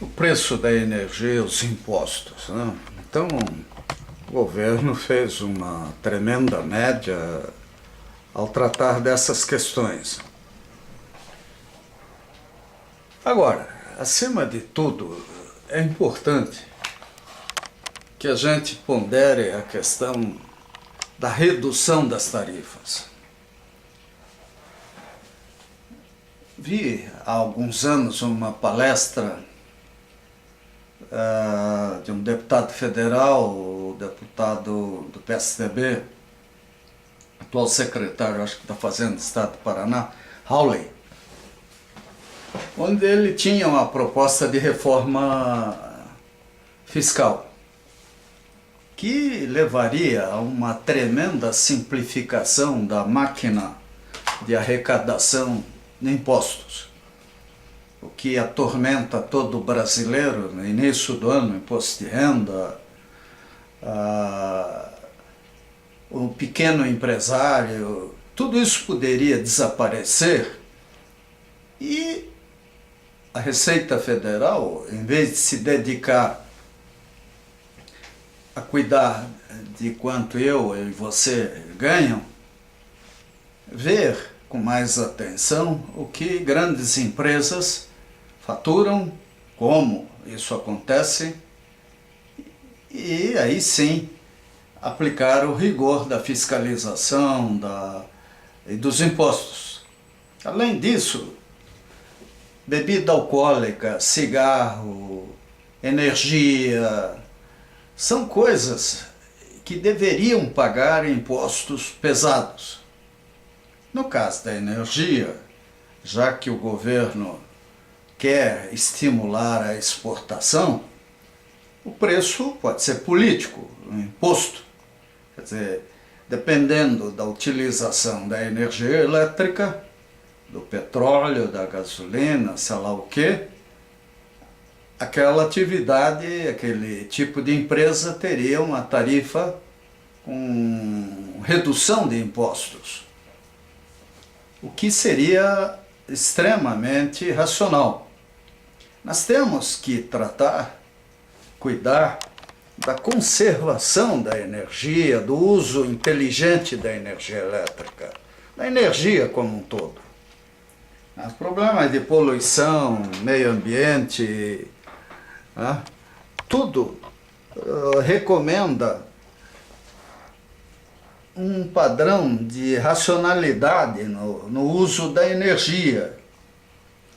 o preço da energia, os impostos, né? Então, o governo fez uma tremenda média ao tratar dessas questões. Agora, acima de tudo, é importante que a gente pondere a questão da redução das tarifas. Vi há alguns anos uma palestra de um deputado federal, o deputado do PSDB, atual secretário, acho que da Fazenda do Estado do Paraná, Hawley, onde ele tinha uma proposta de reforma fiscal que levaria a uma tremenda simplificação da máquina de arrecadação de impostos, o que atormenta todo brasileiro no início do ano, imposto de renda, o pequeno empresário, tudo isso poderia desaparecer e a Receita Federal, em vez de se dedicar a cuidar de quanto eu e você ganham, ver com mais atenção o que grandes empresas faturam, como isso acontece, e aí sim aplicar o rigor da fiscalização e dos impostos. Além disso, bebida alcoólica, cigarro, energia, são coisas que deveriam pagar impostos pesados. No caso da energia, já que o governo quer estimular a exportação, o preço pode ser político, um imposto. Quer dizer, dependendo da utilização da energia elétrica, do petróleo, da gasolina, sei lá o quê, aquela atividade, aquele tipo de empresa teria uma tarifa com redução de impostos, o que seria extremamente racional. Nós temos que cuidar da conservação da energia, do uso inteligente da energia elétrica, da energia como um todo. Os problemas de poluição, meio ambiente, tudo recomenda um padrão de racionalidade no uso da energia.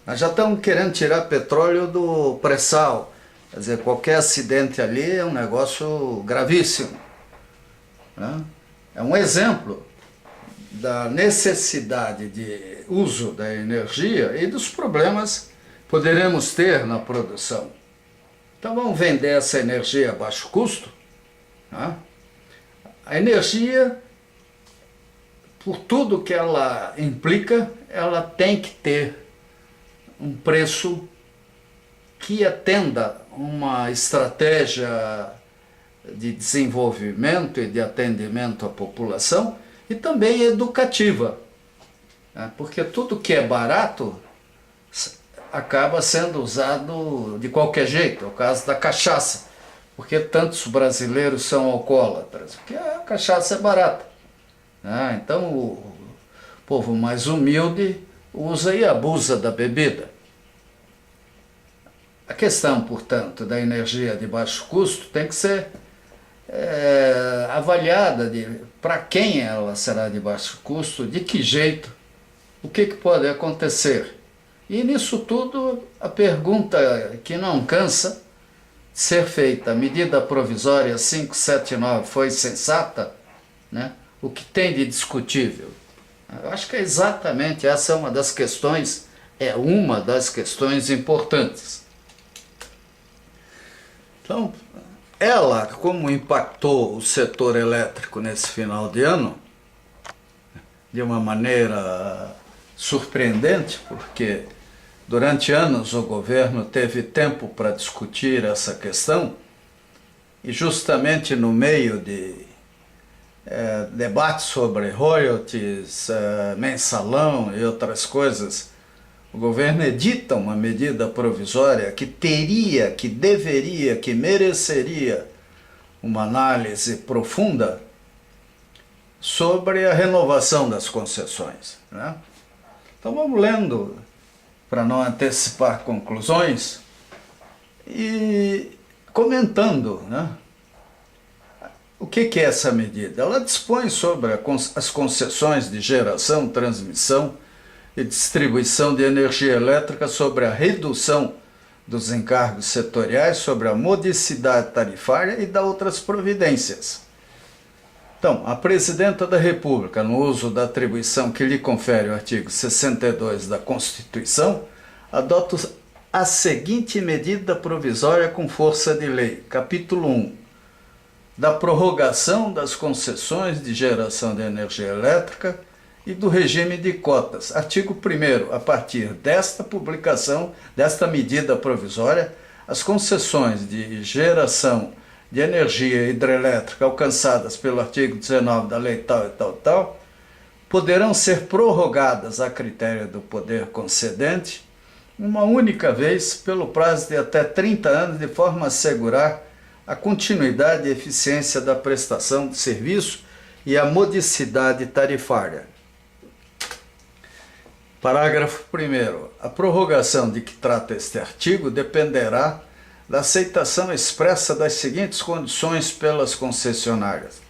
Nós já estamos querendo tirar petróleo do pré-sal. Quer dizer, qualquer acidente ali é um negócio gravíssimo. É um exemplo da necessidade de uso da energia e dos problemas que poderemos ter na produção. Então vamos vender essa energia a baixo custo. A energia, por tudo que ela implica, ela tem que ter um preço que atenda uma estratégia de desenvolvimento e de atendimento à população e também educativa, porque tudo que é barato acaba sendo usado de qualquer jeito. É o caso da cachaça. Porque tantos brasileiros são alcoólatras? Porque a cachaça é barata. Então o povo mais humilde usa e abusa da bebida. A questão, portanto, da energia de baixo custo tem que ser avaliada para quem ela será de baixo custo, de que jeito, o que pode acontecer. E nisso tudo, a pergunta que não cansa de ser feita: a medida provisória 579 foi sensata? O que tem de discutível? Eu acho que é exatamente essa uma das questões importantes. Então, ela, como impactou o setor elétrico nesse final de ano, de uma maneira surpreendente, porque durante anos o governo teve tempo para discutir essa questão e justamente no meio de debate sobre royalties, mensalão e outras coisas, o governo edita uma medida provisória que teria, que deveria, que mereceria uma análise profunda sobre a renovação das concessões, né? Então vamos lendo, para não antecipar conclusões, e comentando, né? O que é essa medida? Ela dispõe sobre as concessões de geração, transmissão e distribuição de energia elétrica, sobre a redução dos encargos setoriais, sobre a modicidade tarifária e da outras providências. Então, a Presidenta da República, no uso da atribuição que lhe confere o artigo 62 da Constituição, adota a seguinte medida provisória com força de lei. Capítulo 1. Da prorrogação das concessões de geração de energia elétrica e do regime de cotas. Artigo 1º. A partir desta publicação, desta medida provisória, as concessões de geração de energia hidrelétrica alcançadas pelo artigo 19 da lei tal e tal, tal, poderão ser prorrogadas a critério do poder concedente uma única vez pelo prazo de até 30 anos, de forma a assegurar a continuidade e eficiência da prestação de serviço e a modicidade tarifária. Parágrafo 1º. A prorrogação de que trata este artigo dependerá da aceitação expressa das seguintes condições pelas concessionárias: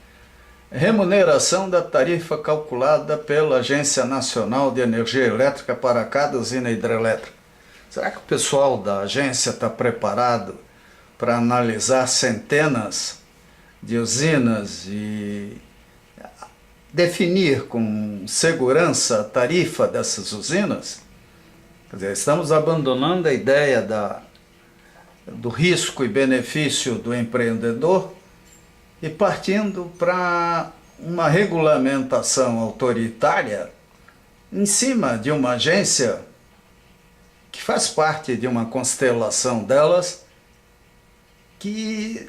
remuneração da tarifa calculada pela Agência Nacional de Energia Elétrica para cada usina hidrelétrica. Será que o pessoal da agência está preparado para analisar centenas de usinas e definir com segurança a tarifa dessas usinas? Quer dizer, estamos abandonando a ideia do risco e benefício do empreendedor e partindo para uma regulamentação autoritária em cima de uma agência que faz parte de uma constelação delas que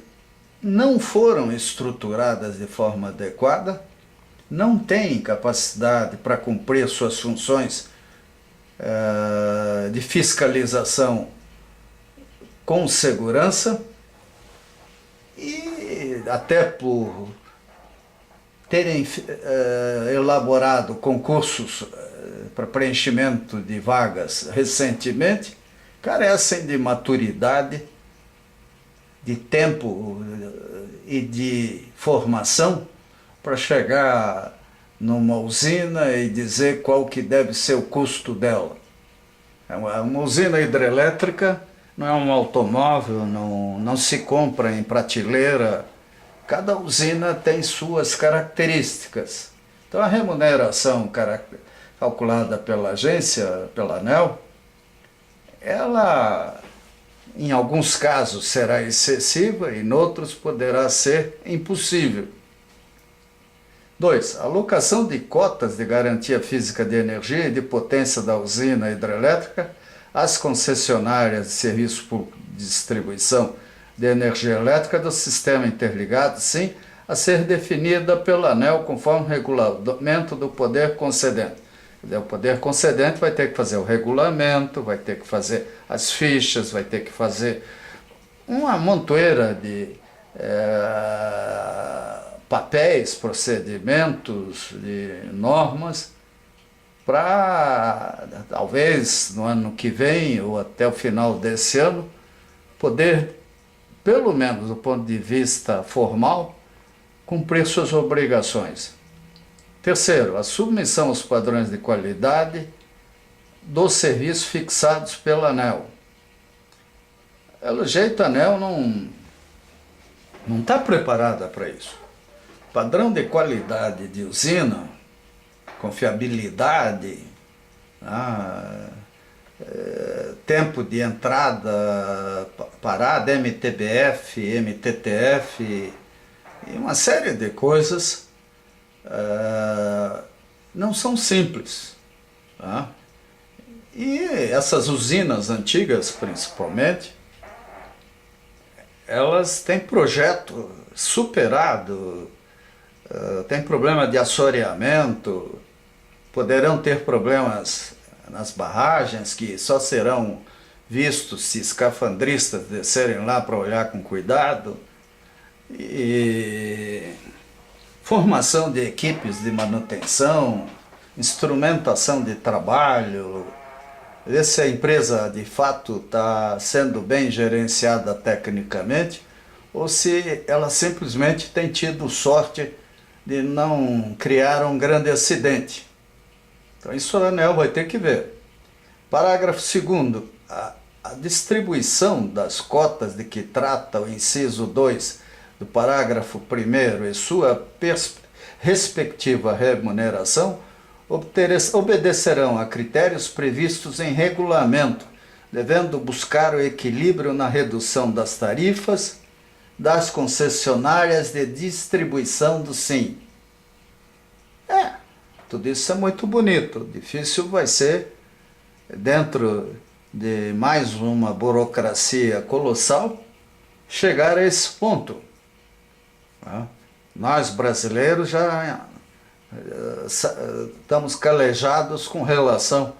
não foram estruturadas de forma adequada, não têm capacidade para cumprir suas funções de fiscalização com segurança, e até por terem elaborado concursos para preenchimento de vagas recentemente, carecem de maturidade, de tempo e de formação para chegar numa usina e dizer qual que deve ser o custo dela. Uma usina hidrelétrica não é um automóvel, não se compra em prateleira. Cada usina tem suas características. Então a remuneração calculada pela agência, pela ANEEL, ela em alguns casos será excessiva e em outros poderá ser impossível. 2. A alocação de cotas de garantia física de energia e de potência da usina hidrelétrica às concessionárias de serviço público de distribuição de energia elétrica do sistema interligado, sim, a ser definida pela ANEEL conforme o regulamento do poder concedente. O poder concedente vai ter que fazer o regulamento, vai ter que fazer as fichas, vai ter que fazer uma montoeira de papéis, procedimentos, de normas, para talvez no ano que vem ou até o final desse ano poder, pelo menos do ponto de vista formal, cumprir suas obrigações. Terceiro, a submissão aos padrões de qualidade dos serviços fixados pela ANEEL. Pelo jeito, a ANEEL não está preparada para isso. Padrão de qualidade de usina, confiabilidade, tempo de entrada, parada, MTBF, MTTF e uma série de coisas não são simples. Tá? E essas usinas antigas, principalmente, elas têm projeto superado, tem problema de assoreamento, poderão ter problemas nas barragens, que só serão vistos se escafandristas descerem lá para olhar com cuidado, e formação de equipes de manutenção, instrumentação de trabalho, ver se a empresa de fato está sendo bem gerenciada tecnicamente ou se ela simplesmente tem tido sorte de não criar um grande acidente. Então isso a ANEEL vai ter que ver. Parágrafo 2º. A distribuição das cotas de que trata o inciso 2 do parágrafo 1º e sua respectiva remuneração obedecerão a critérios previstos em regulamento, devendo buscar o equilíbrio na redução das tarifas das concessionárias de distribuição do SIM. Tudo isso é muito bonito. Difícil vai ser, dentro de mais uma burocracia colossal, chegar a esse ponto. Nós brasileiros já estamos calejados com relação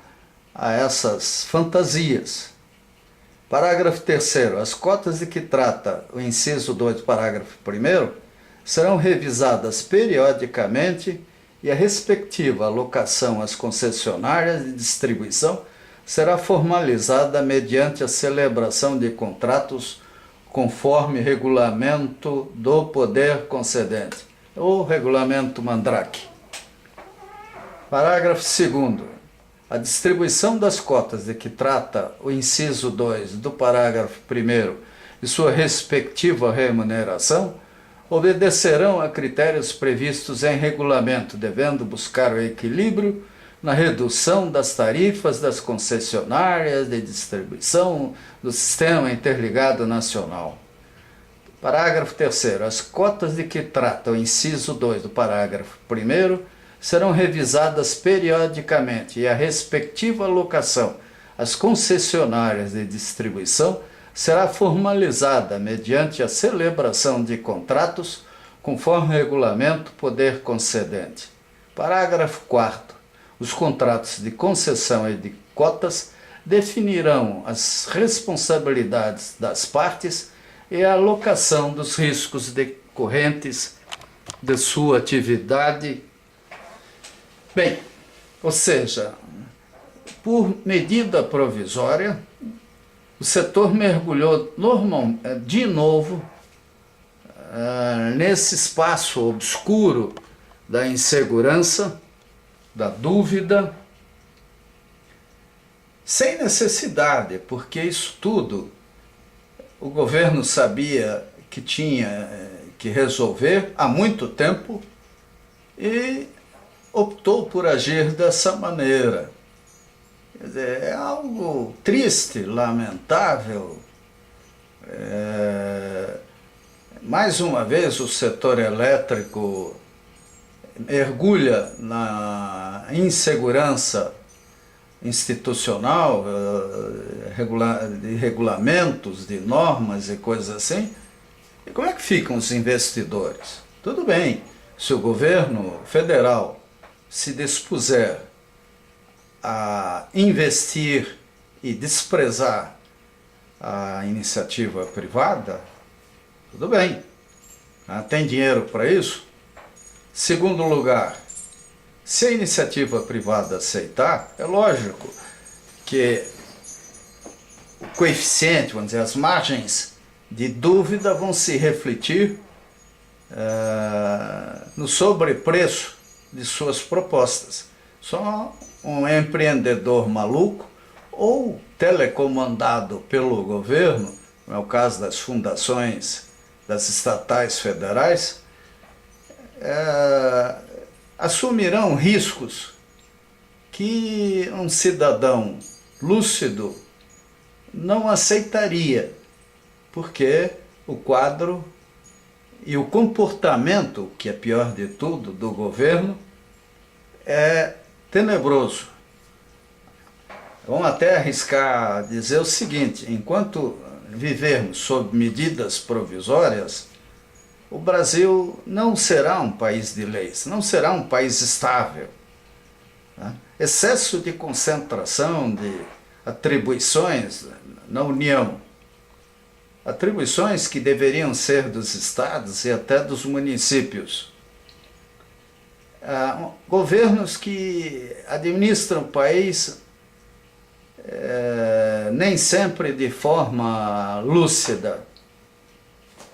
a essas fantasias. Parágrafo 3º. As cotas de que trata o inciso 2 do parágrafo 1º serão revisadas periodicamente e a respectiva alocação às concessionárias de distribuição será formalizada mediante a celebração de contratos conforme regulamento do poder concedente, ou regulamento Mandrake. Parágrafo 2º. A distribuição das cotas de que trata o inciso 2 do parágrafo 1º e sua respectiva remuneração obedecerão a critérios previstos em regulamento, devendo buscar o equilíbrio na redução das tarifas das concessionárias de distribuição do Sistema Interligado Nacional. Parágrafo 3º. As cotas de que trata o inciso 2 do parágrafo 1º serão revisadas periodicamente e a respectiva alocação às concessionárias de distribuição será formalizada mediante a celebração de contratos conforme regulamento poder concedente. Parágrafo 4º. Os contratos de concessão e de cotas definirão as responsabilidades das partes e a alocação dos riscos decorrentes de sua atividade. Bem, ou seja, por medida provisória, o setor mergulhou de novo nesse espaço obscuro da insegurança, da dúvida, sem necessidade, porque isso tudo o governo sabia que tinha que resolver há muito tempo e optou por agir dessa maneira. Quer dizer, é algo triste, lamentável. Mais uma vez o setor elétrico mergulha na insegurança institucional, de regulamentos, de normas e coisas assim. E como é que ficam os investidores? Tudo bem, se o governo federal se dispuser a investir e desprezar a iniciativa privada, tudo bem, tem dinheiro para isso. Segundo lugar, se a iniciativa privada aceitar, é lógico que o coeficiente, vamos dizer, as margens de dúvida vão se refletir no sobrepreço de suas propostas. Só um empreendedor maluco ou telecomandado pelo governo, no é o caso das fundações das estatais federais, assumirão riscos que um cidadão lúcido não aceitaria, porque o quadro e o comportamento, que é pior de tudo, do governo, é tenebroso. Vamos até arriscar dizer o seguinte: enquanto vivermos sob medidas provisórias, o Brasil não será um país de leis, não será um país estável, né? excesso de concentração de atribuições na União. Atribuições que deveriam ser dos estados e até dos municípios. Governos que administram o país nem sempre de forma lúcida,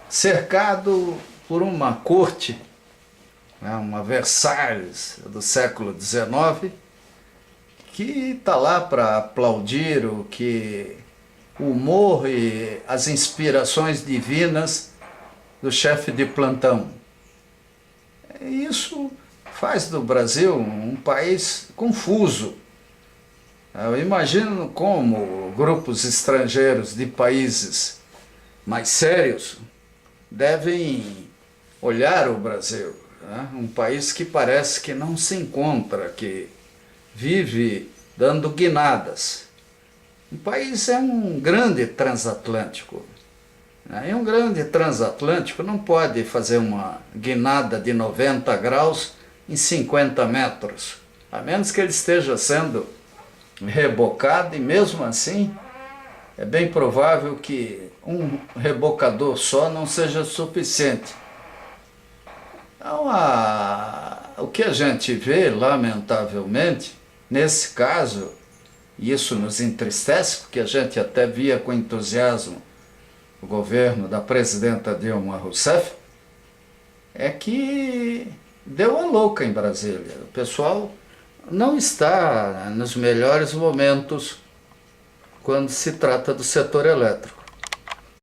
cercado por uma corte, uma Versalhes do século XIX, que está lá para aplaudir o humor e as inspirações divinas do chefe de plantão. Isso faz do Brasil um país confuso. Eu imagino como grupos estrangeiros de países mais sérios devem olhar o Brasil, um país que parece que não se encontra, que vive dando guinadas. O país é um grande transatlântico. E um grande transatlântico não pode fazer uma guinada de 90 graus em 50 metros, a menos que ele esteja sendo rebocado, e mesmo assim é bem provável que um rebocador só não seja suficiente. Então, o que a gente vê, lamentavelmente, nesse caso, e isso nos entristece, porque a gente até via com entusiasmo o governo da presidenta Dilma Rousseff, é que deu a louca em Brasília. O pessoal não está nos melhores momentos quando se trata do setor elétrico.